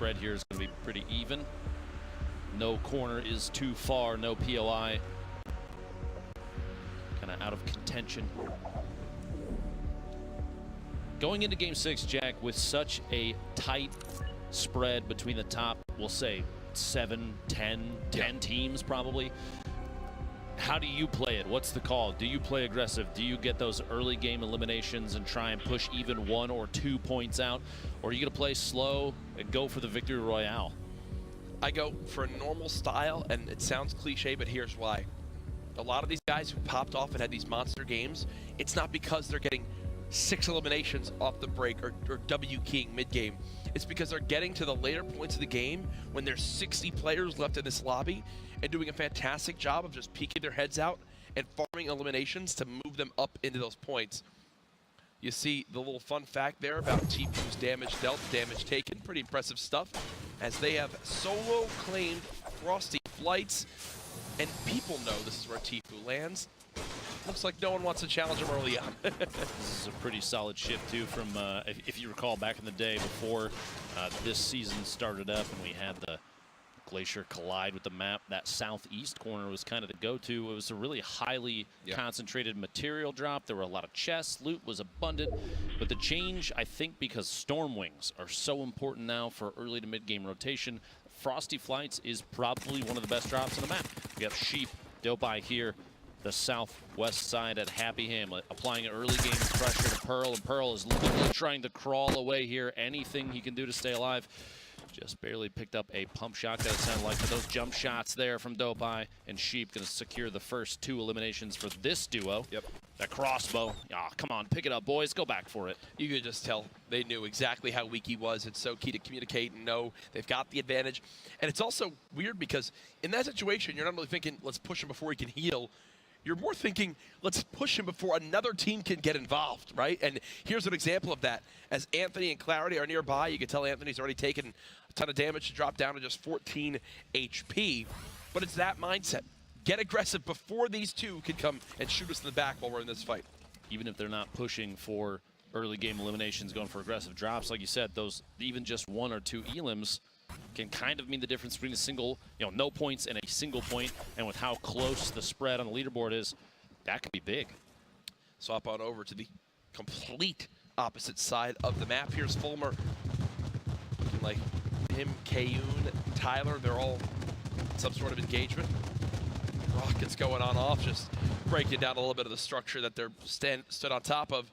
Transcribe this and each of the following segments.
spread here is going to be pretty even. No corner is too far, no POI. Kind of out of contention. Going into Game 6, Jack, with such a tight spread between the top, we'll say 7, 10 teams probably. How do you play it? What's the call? Do you play aggressive? Do you get those early game eliminations and try and push even 1 or 2 points out? Or are you going to play slow and go for the victory royale? I go for a normal style, and it sounds cliche, but here's why. A lot of these guys who popped off and had these monster games, it's not because they're getting 6 eliminations off the break or W keying mid-game. It's because they're getting to the later points of the game when there's 60 players left in this lobby and doing a fantastic job of just peeking their heads out and farming eliminations to move them up into those points. You see the little fun fact there about Tfue's damage dealt, damage taken. Pretty impressive stuff, as they have solo claimed Frosty Flights, and people know this is where Tfue lands. Looks like no one wants to challenge him early on. This is a pretty solid shift, too, from, if you recall, back in the day before this season started up and we had the Glacier collide with the map. That southeast corner was kind of the go-to. It was a really highly concentrated material drop. There were a lot of chests. Loot was abundant. But the change, I think, because Storm Wings are so important now for early to mid-game rotation, Frosty Flights is probably one of the best drops on the map. We have Sheep, Dopai here, the southwest side at Happy Hamlet, applying early game pressure to Pearl, and Pearl is literally trying to crawl away here. Anything he can do to stay alive. Just barely picked up a pump shot, that sounded like, but those jump shots there from Dopai, and Sheep going to secure the first 2 eliminations for this duo. Yep. That crossbow, come on, pick it up, boys, go back for it. You could just tell they knew exactly how weak he was. It's so key to communicate and know they've got the advantage. And it's also weird because in that situation, you're not really thinking, let's push him before he can heal. You're more thinking, let's push him before another team can get involved, right? And here's an example of that. As Anthony and Clarity are nearby, you can tell Anthony's already taken a ton of damage to drop down to just 14 HP. But it's that mindset. Get aggressive before these two can come and shoot us in the back while we're in this fight. Even if they're not pushing for early game eliminations, going for aggressive drops, like you said, those even just 1 or 2 elims can kind of mean the difference between a single, no points and a single point, and with how close the spread on the leaderboard is, that could be big. Swap on over to the complete opposite side of the map. Here's Fulmer. Looking like him, Kayun, Tyler, they're all in some sort of engagement. Rockets going on off, just breaking down a little bit of the structure that they're stood on top of.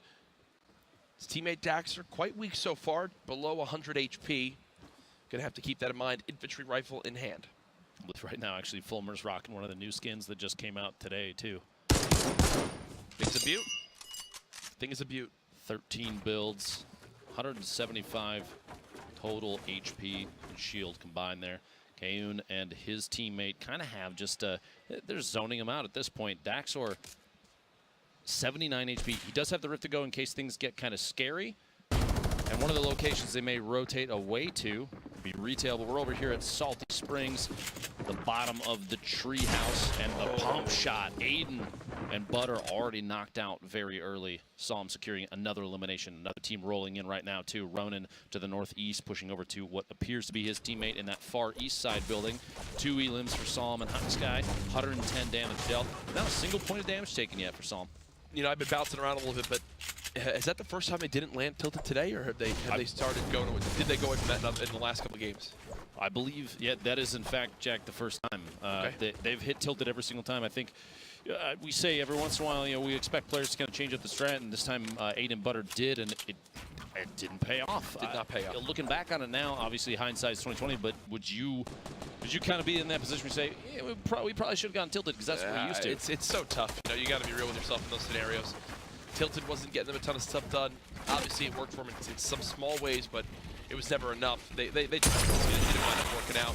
His teammate Daxter, quite weak so far, below 100 HP. Gonna have to keep that in mind. Infantry rifle in hand. With right now, actually, Fulmer's rocking one of the new skins that just came out today, too. Thing's a beaut. Thing is a beaut. 13 builds, 175 total HP and shield combined there. Kayun and his teammate kind of have just, they're zoning him out at this point. Daxor, 79 HP. He does have the Rift to go in case things get kind of scary. And one of the locations they may rotate away to be retail, but we're over here at Salty Springs, the bottom of the tree house, and the pump shot. Aiden and Butter already knocked out very early. Saw him securing another elimination. Another team rolling in right now, too. Ronan to the northeast, pushing over to what appears to be his teammate in that far east side building. 2 elims for Psalm and Hot Sky. 110 damage dealt. Not a single point of damage taken yet for Psalm. I've been bouncing around a little bit, but is that the first time they didn't land tilted today, or have they started going? Did they go in the last couple of games? I believe, that is in fact, Jack, the first time. Okay. They've hit tilted every single time. I think we say every once in a while, we expect players to kind of change up the strat, and this time Aiden Butter did, and it didn't pay off. Did not pay off. Looking back on it now, obviously hindsight's 2020, but would you kind of be in that position where you say, we probably should have gotten tilted because that's what we used to? It's so tough. You got to be real with yourself in those scenarios. Tilted wasn't getting them a ton of stuff done. Obviously, it worked for them in some small ways, but it was never enough. They didn't wind up working out.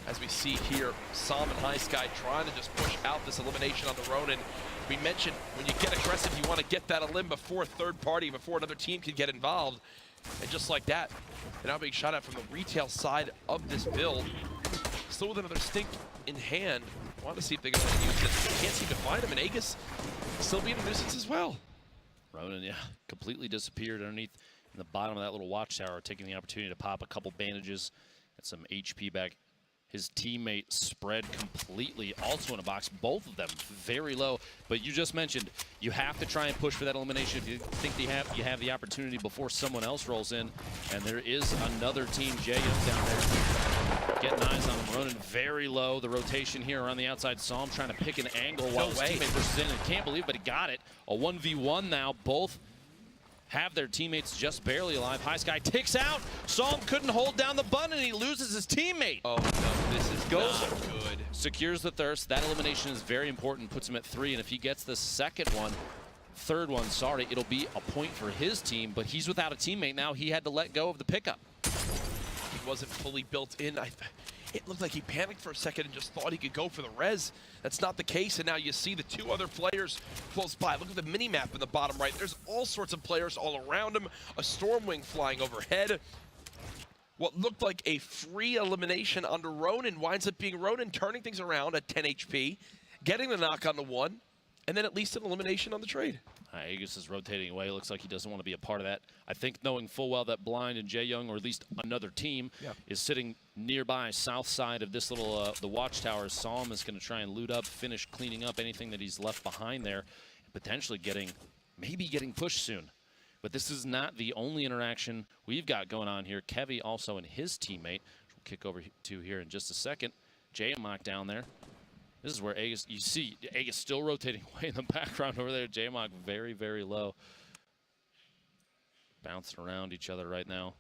As we see here, Psalm and High Sky trying to just push out this elimination on the Ronin. We mentioned when you get aggressive, you want to get that elim before third party, before another team can get involved. And just like that, they're now being shot at from the retail side of this build. Still with another stink in hand. Want to see if they're going to use this. They can't seem to find him, and Aegis still being a nuisance as well. Ronan, completely disappeared underneath in the bottom of that little watchtower, taking the opportunity to pop a couple bandages. get some HP back. His teammate spread completely, also in a box, both of them very low. But you just mentioned you have to try and push for that elimination if you think you have the opportunity before someone else rolls in. And there is another team, Jae Young down there, getting eyes on him, running very low. The rotation here around the outside, saw him trying to pick an angle while his teammate pushes in, and can't believe it, but he got it. A 1v1 now, both have their teammates just barely alive. High Sky takes out. Psalm couldn't hold down the button, and he loses his teammate. Oh no, this is not good. Secures the thirst. That elimination is very important. Puts him at 3, and if he gets the third one, sorry, it'll be a point for his team. But he's without a teammate now. He had to let go of the pickup. He wasn't fully built in. It looked like he panicked for a second and just thought he could go for the res. That's not the case, and now you see the 2 other players close by. Look at the mini-map in the bottom right. There's all sorts of players all around him. A Stormwing flying overhead. What looked like a free elimination onto Ronin winds up being Ronin turning things around at 10 HP, getting the knock on the 1, and then at least an elimination on the trade. Aegis is rotating away. Looks like he doesn't want to be a part of that. I think knowing full well that Blind and Jae Young, or at least another team, is sitting nearby south side of this little the watchtower. Psalm is going to try and loot up, finish cleaning up anything that he's left behind there, and potentially maybe getting pushed soon. But this is not the only interaction we've got going on here. Kevy also and his teammate, which we'll kick over to here in just a second. J-Mock down there. This is where Aegis, you see Aegis still rotating away in the background over there. J-Mock very, very low. Bouncing around each other right now.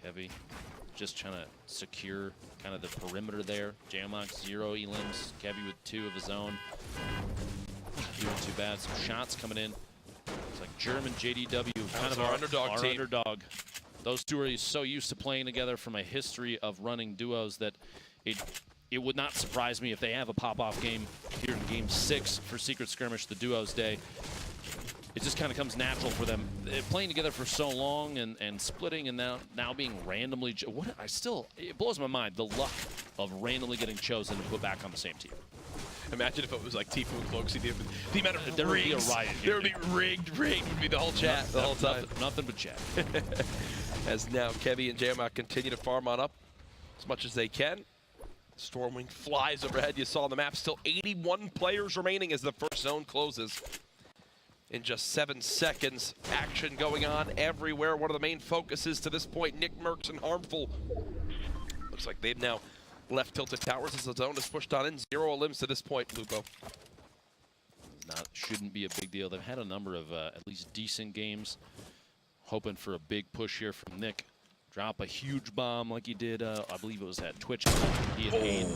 Kevy just trying to secure kind of the perimeter there. J-Mock 0 elims. Kevy with 2 of his own. Not doing too bad. Some shots coming in. It's like German JDW, kind of our underdog team. Underdog. Those two are so used to playing together from a history of running duos that it would not surprise me if they have a pop-off game here in Game 6 for Secret Skirmish, the Duos Day. It just kind of comes natural for them. They're playing together for so long and splitting and now being randomly... It blows my mind, the luck of randomly getting chosen and put back on the same team. Imagine if it was like Tfue and Cloaksy, the amount of there would be a riot here. There would be rigged would be the whole chat the whole time. Nothing but chat. As now Kevy and J-Mock continue to farm on up as much as they can. Stormwing flies overhead. You saw on the map, still 81 players remaining as the first zone closes. In just 7 seconds, action going on everywhere. One of the main focuses to this point, Nick Mercs and Harmful. Looks like they've now left Tilted Towers as the zone is pushed on in. 0 limbs to this point, Lupo. Shouldn't be a big deal. They've had a number of at least decent games. Hoping for a big push here from Nick. Drop a huge bomb like he did, I believe it was at Twitch. He had aimed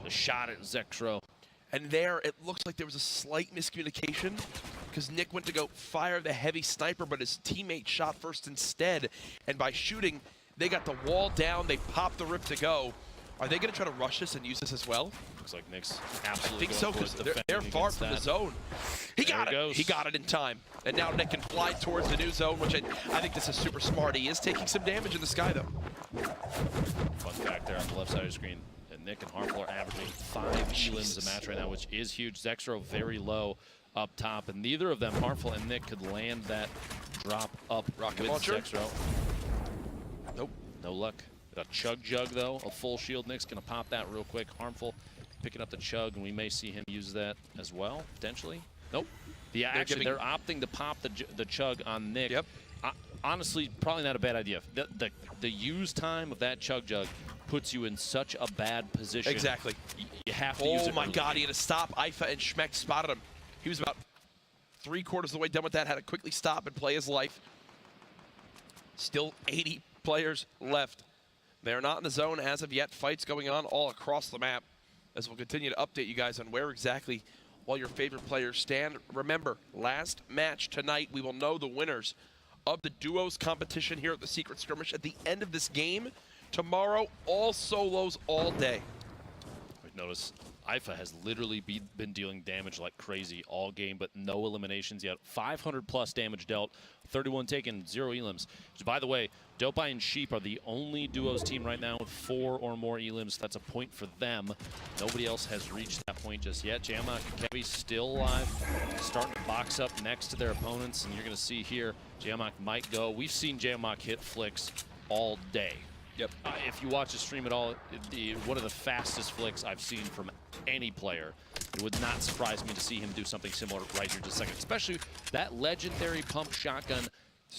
a shot at Zexro. And there, it looks like there was a slight miscommunication because Nick went to go fire the heavy sniper, but his teammate shot first instead. And by shooting, they got the wall down. They popped the rip to go. Are they going to try to rush this and use this as well? Looks like Nick's absolutely I think so, because they're far from the zone. He got it. He got it in time. And now Nick can fly towards the new zone, which I think this is super smart. He is taking some damage in the sky, though. Fun fact there on the left side of the screen. And Nick and Harmful are averaging 5 elims a match right now, which is huge. Zexro very low up top, and neither of them, Harmful and Nick, could land that drop up rocket with launcher. Zexro. Nope. No luck. A Chug Jug, though, a full shield. Nick's going to pop that real quick. Harmful picking up the Chug, and we may see him use that as well, potentially. Nope. They're opting to pop the Chug on Nick. Yep. Honestly, probably not a bad idea. The use time of that Chug Jug puts you in such a bad position. Exactly. You have to use it. Oh my God, he had to stop. Ifa and Schmeck spotted him. He was about 3/4 of the way done with that, had to quickly stop and play his life. Still 80 players left. They're not in the zone as of yet. Fights going on all across the map as we'll continue to update you guys on where exactly all your favorite players stand. Remember, last match tonight, we will know the winners of the duos competition here at the Secret Skirmish at the end of this game. Tomorrow, all solos all day. Notice Ifa has literally been dealing damage like crazy all game, but no eliminations yet. 500 plus damage dealt, 31 taken, 0 elims. Which, by the way, Dopeye and Sheep are the only duos team right now with 4 or more elims. That's a point for them. Nobody else has reached that point just yet. J-Mock and Kevy still alive, starting to box up next to their opponents, and you're going to see here J-Mock might go. We've seen J-Mock hit flicks all day. Yep. If you watch the stream at all, one of the fastest flicks I've seen from any player. It would not surprise me to see him do something similar right here just a second. Especially that legendary pump shotgun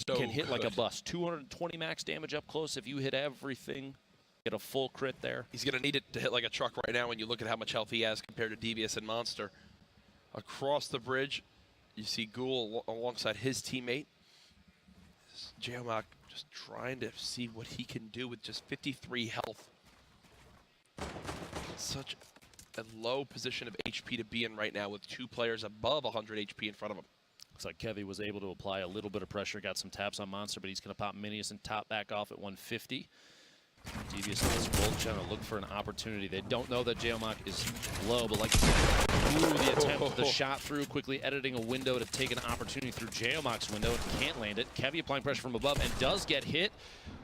can hit like a bus. 220 max damage up close if you hit everything. Get a full crit there. He's going to need it to hit like a truck right now when you look at how much health he has compared to Devious and Monster. Across the bridge, you see Ghoul alongside his teammate. Geomach just trying to see what he can do with just 53 health. Such a low position of HP to be in right now with two players above 100 HP in front of him. Looks like Kevy was able to apply a little bit of pressure, got some taps on Monster, but he's going to pop Minius and top back off at 150. Devious and his Gold trying to look for an opportunity. They don't know that Geomach is low, but like you said, the attempt, the shot through, quickly editing a window to take an opportunity through Geomach's window and can't land it. Kevy applying pressure from above and does get hit,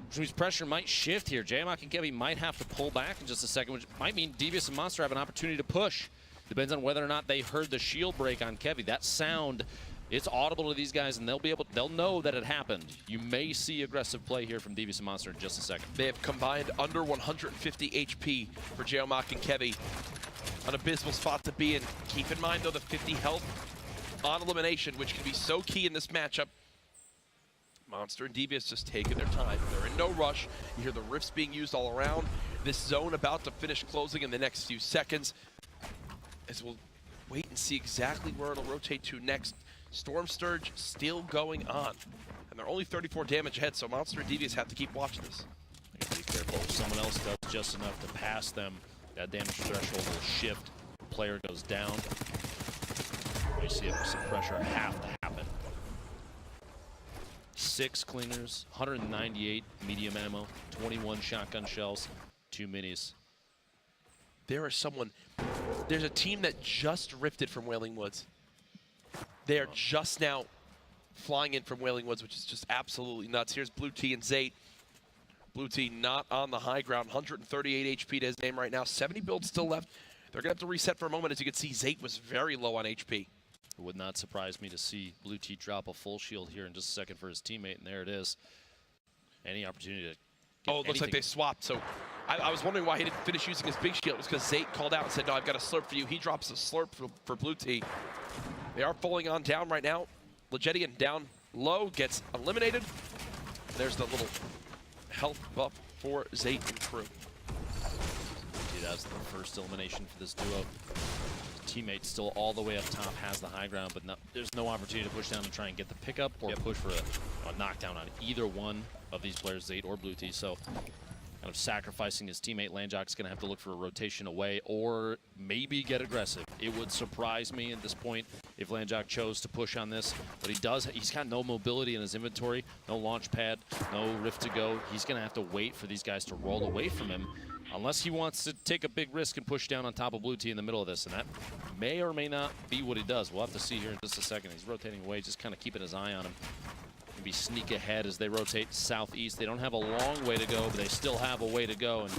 which means pressure might shift here. Geomach and Kevy might have to pull back in just a second, which might mean Devious and Monster have an opportunity to push. Depends on whether or not they heard the shield break on Kevy. That sound, it's audible to these guys, and they'll know that it happened. You may see aggressive play here from Devious and Monster in just a second. They have combined under 150 HP for Geomach and Kevy. An abysmal spot to be in. Keep in mind, though, the 50 health on elimination, which can be so key in this matchup. Monster and Devious just taking their time. They're in no rush. You hear the rifts being used all around. This zone about to finish closing in the next few seconds. As we'll wait and see exactly where it'll rotate to next. Storm Sturge still going on. And they're only 34 damage ahead, so Monster and Devious have to keep watching this. Be careful. If someone else does just enough to pass them, that damage threshold will shift. Player goes down. You see some pressure have to happen. 6 clingers, 198 medium ammo, 21 shotgun shells, 2 minis. There's a team that just rifted from Wailing Woods. They are just now flying in from Wailing Woods, which is just absolutely nuts. Here's Blue T and Zate. Blue T not on the high ground, 138 HP to his name right now. 70 builds still left. They're going to have to reset for a moment. As you can see, Zate was very low on HP. It would not surprise me to see Blue T drop a full shield here in just a second for his teammate, and there it is. Any opportunity to get it looks like they swapped. So I was wondering why he didn't finish using his big shield. It was because Zate called out and said, no, I've got a slurp for you. He drops a slurp for Blue T. They are falling on down right now. Legetian down low, gets eliminated. There's the little health buff for Zate and crew. See, that's the first elimination for this duo. Teammate still all the way up top, has the high ground, but there's no opportunity to push down and try and get the pickup or push for a knockdown on either one of these players, Zate or Blue T. So kind of sacrificing his teammate. Landjock's going to have to look for a rotation away or maybe get aggressive. It would surprise me at this point if Landjock chose to push on this, but he's got no mobility in his inventory, no launch pad, no rift to go. He's going to have to wait for these guys to roll away from him unless he wants to take a big risk and push down on top of Blue T in the middle of this, and that may or may not be what he does. We'll have to see here in just a second. He's rotating away, just kind of keeping his eye on him. Maybe sneak ahead as they rotate southeast. They don't have a long way to go, but they still have a way to go. And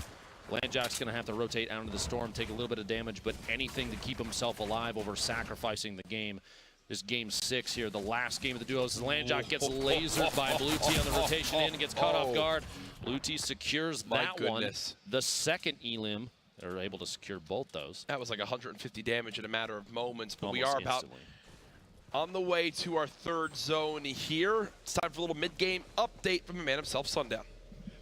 Landjock's going to have to rotate out into the storm, take a little bit of damage, but anything to keep himself alive over sacrificing the game. This game 6 here, the last game of the duos. As Landjock gets lasered by Blue T on the rotation in and gets caught off guard. Blue T secures that one. The second elim, they're able to secure both those. That was like 150 damage in a matter of moments, but we are about on the way to our third zone here. It's time for a little mid-game update from the man himself, Sundown.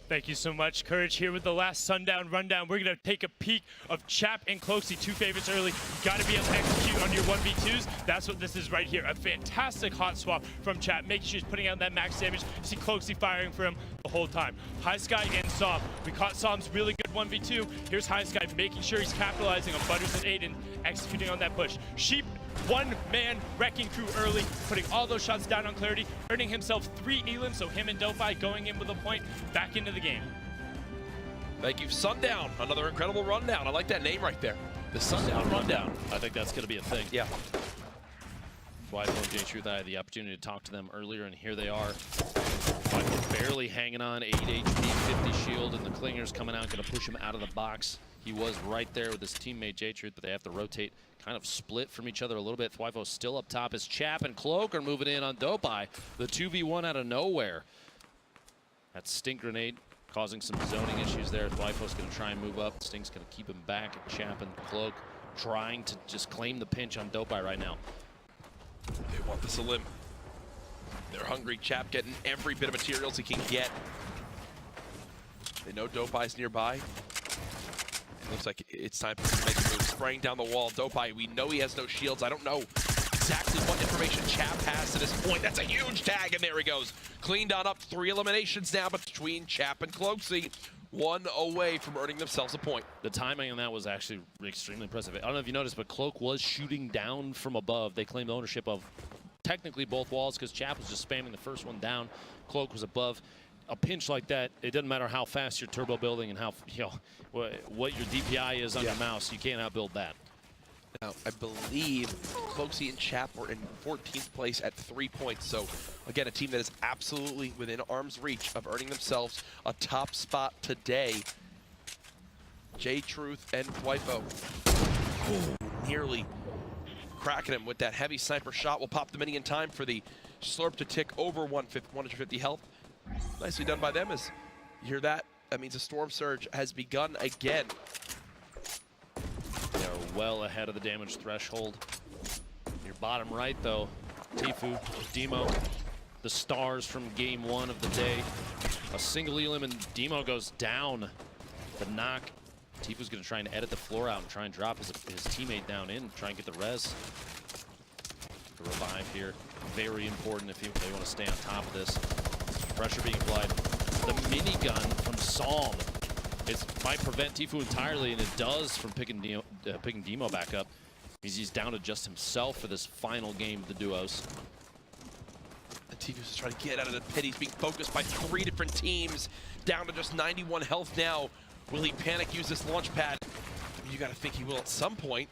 Thank you so much, Courage, here with the last Sundown rundown. We're going to take a peek of Chap and Cloakzy, 2 favorites early. Got to be able to execute on your 1v2s. That's what this is right here. A fantastic hot swap from Chap, making sure he's putting out that max damage. You see Cloakzy firing for him the whole time. High Sky and Som. We caught Som's really good 1v2. Here's High Sky making sure he's capitalizing on Butters and Aiden, executing on that push. Sheep, 1-man wrecking crew early, putting all those shots down on Clarity, earning himself 3 elims, so him and Delphi going in with a point back into the game. Thank you, Sundown. Another incredible rundown. I like that name right there. The Sundown Rundown. I think that's going to be a thing. Yeah. Tfue and J-Truth, I had the opportunity to talk to them earlier, and here they are. Barely hanging on, 8 HP, 50 shield, and the Clingers coming out, going to push him out of the box. He was right there with his teammate J-Truth, but they have to rotate, kind of split from each other a little bit. Tfue still up top as Chap and Cloak are moving in on Dopeye. The 2v1 out of nowhere. That stink grenade causing some zoning issues there. Tfue going to try and move up. Sting's going to keep him back. Chap and Cloak trying to just claim the pinch on Dopeye right now. They want this elim. They're hungry. Chap getting every bit of materials he can get. They know Dopeye's nearby. It looks like it's time for him to make a move. Spraying down the wall. Dopeye, we know he has no shields. I don't know exactly what information Chap has to this point. That's a huge tag, and there he goes. Cleaned on up. 3 eliminations now between Chap and Cloaksy. 1 away from earning themselves a point. The timing on that was actually extremely impressive. I don't know if you noticed, but Cloak was shooting down from above. They claimed ownership of technically both walls because Chap was just spamming the first one down. Cloak was above. A pinch like that, it doesn't matter how fast you're turbo building and how, you know, what your DPI is on your mouse, you can't outbuild that. Now, I believe Cloaksy and Chap were in 14th place at 3 points. So, again, a team that is absolutely within arm's reach of earning themselves a top spot today. J-Truth and Tfue. Nearly cracking him with that heavy sniper shot. Will pop the mini in time for the slurp to tick over 150 health. Nicely done by them. As you hear that, that means a storm surge has begun again. They are well ahead of the damage threshold. Your bottom right, though, Tfue, Demo, the stars from game 1 of the day. A single elim and Demo goes down. The knock. Tfue's going to try and edit the floor out and try and drop his teammate down in, try and get the res. The revive here, very important if they want to stay on top of this. Pressure being applied. The minigun from Psalm. It might prevent Tfue entirely, and it does from picking Demo back up. He's down to just himself for this final game of the duos. And Tfue's trying to get out of the pit. He's being focused by 3 different teams. Down to just 91 health now. Will he panic, use this launch pad? I mean, you got to think he will at some point.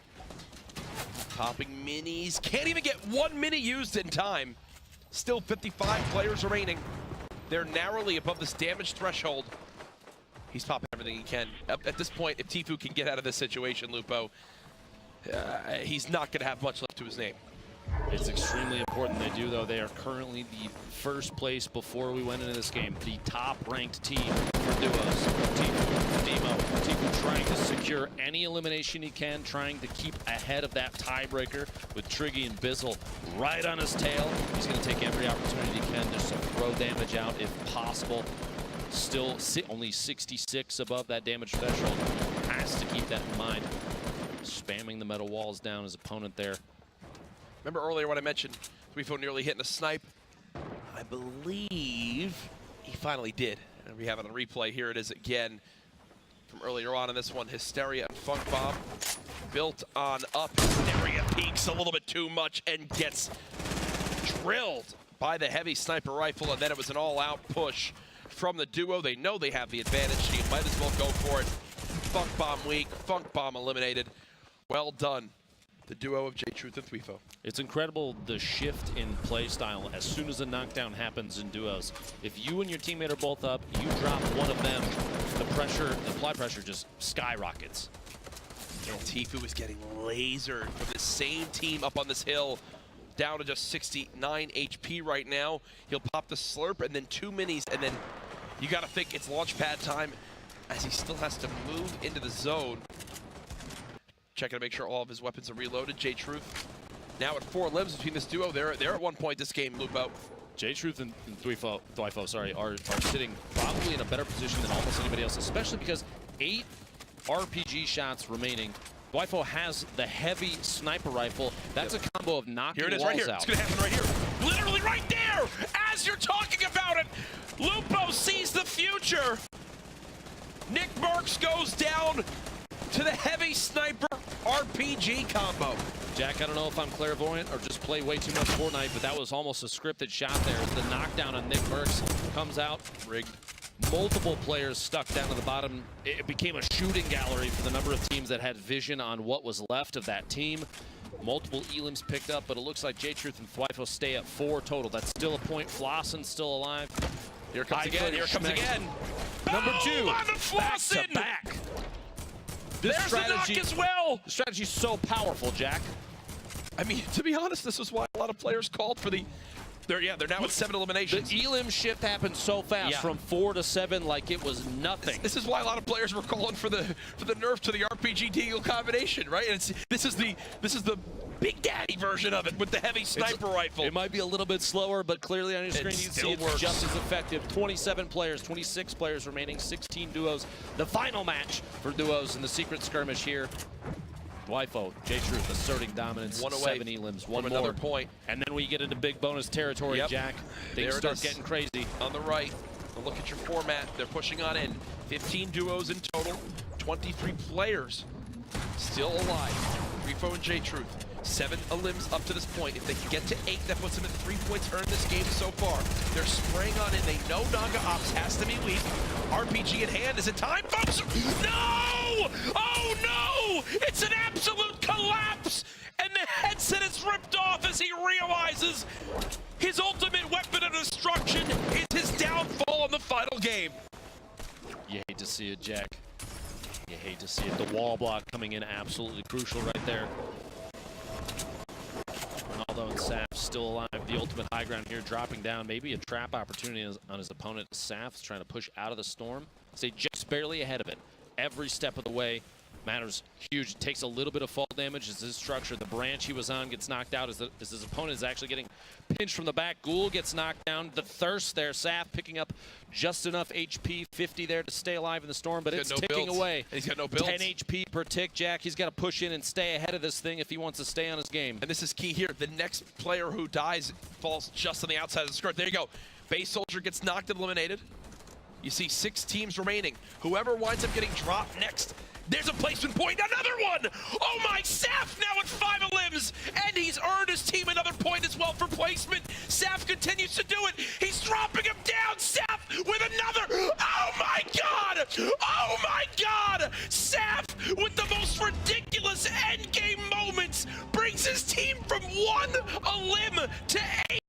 Popping minis. Can't even get 1 mini used in time. Still 55 players remaining. They're narrowly above this damage threshold. He's popping everything he can. At this point, if Tfue can get out of this situation, Lupo, he's not going to have much left to his name. It's extremely important they do, though. They are currently the first place before we went into this game. The top-ranked team for duos. Tfue, Demo, Tfue trying to secure any elimination he can, trying to keep ahead of that tiebreaker with Triggy and Bizzle right on his tail. He's going to take every opportunity he can just to throw damage out if possible. Still only 66 above that damage threshold. Has to keep that in mind. Spamming the metal walls down his opponent there. Remember earlier when I mentioned Tfue nearly hitting a snipe? I believe he finally did. And we have it on replay. Here it is again from earlier on in this one. Hysteria and Funk Bomb built on up. Hysteria peaks a little bit too much and gets drilled by the heavy sniper rifle. And then it was an all-out push from the duo. They know they have the advantage. So you might as well go for it. Funk Bomb weak. Funk Bomb eliminated. Well done. The duo of J-Truth and Tfue. It's incredible the shift in play style as soon as a knockdown happens in duos. If you and your teammate are both up, you drop one of them, the pressure, the applied pressure just skyrockets. And Tfue is getting lasered from the same team up on this hill, down to just 69 HP right now. He'll pop the slurp and then 2 minis, and then you gotta think it's launch pad time as he still has to move into the zone. Checking to make sure all of his weapons are reloaded. J-Truth now at 4 limbs between this duo. They're at one point this game, Lupo. J-Truth and Tfue, are sitting probably in a better position than almost anybody else, especially because 8 RPG shots remaining. Tfue has the heavy sniper rifle. That's a combo of knocking Here it is walls right here. out. It's going to happen right here. Literally right there as you're talking about it. Lupo sees the future. Nick Merckx goes down to the heavy sniper RPG combo. Jack, I don't know if I'm clairvoyant or just play way too much Fortnite, but that was almost a scripted shot there. The knockdown on Nick Merckx comes out, rigged. Multiple players stuck down to the bottom. It became a shooting gallery for the number of teams that had vision on what was left of that team. Multiple elims picked up, but it looks like J-Truth and Tfue stay at 4 total. That's still a point. Flossen's still alive. Here it comes again. Here it comes again. Number 2, back to back. There's the knock as well. The strategy's so powerful, Jack. I mean, to be honest, this is why a lot of players called for the They're now at 7 eliminations. The Elim shift happened so fast, from 4 to 7, like it was nothing. This is why a lot of players were calling for the nerf to the RPG deagle combination, right? And this is the Big Daddy version of it with the heavy sniper rifle. It might be a little bit slower, but clearly on your screen you can see it's just as effective. 27 players, 26 players remaining, 16 duos. The final match for duos in the Secret Skirmish here. Tfue, J-Truth asserting dominance, 1 away 7 elims, one more. another point. And then we get into big bonus territory, Jack. Things start getting crazy. On the right, look at your format. They're pushing on in. 15 duos in total, 23 players still alive. Tfue and J-Truth. 7 elims up to this point. If they can get to 8, that puts them at 3 points earned this game so far. They're spraying on in. They know Naga Ops has to be weak. RPG in hand. Is it time, folks? No! Oh, no! It's an absolute collapse! And the headset is ripped off as he realizes his ultimate weapon of destruction is his downfall in the final game. You hate to see it, Jack. You hate to see it. The wall block coming in absolutely crucial right there. Ronaldo and Saf still alive. The ultimate high ground here, dropping down. Maybe a trap opportunity on his opponent. Saf's trying to push out of the storm. Say just barely ahead of it. Every step of the way matters huge. It takes a little bit of fall damage as his structure. The branch he was on gets knocked out as his opponent is actually getting pinched from the back. Ghoul gets knocked down. The thirst there. Saf picking up just enough HP, 50 there to stay alive in the storm, but it's ticking away. And he's got no builds. 10 HP per tick, Jack. He's got to push in and stay ahead of this thing if he wants to stay on his game. And this is key here. The next player who dies falls just on the outside of the skirt. There you go. Base Soldier gets knocked and eliminated. You see 6 teams remaining. Whoever winds up getting dropped next, there's a placement point, another one! Oh my, Saf now with 5 elims, and he's earned his team another point as well for placement. Saf continues to do it. He's dropping him down, Saf with another. Oh my God! Oh my God! Saf with the most ridiculous endgame moments brings his team from 1 elim to 8.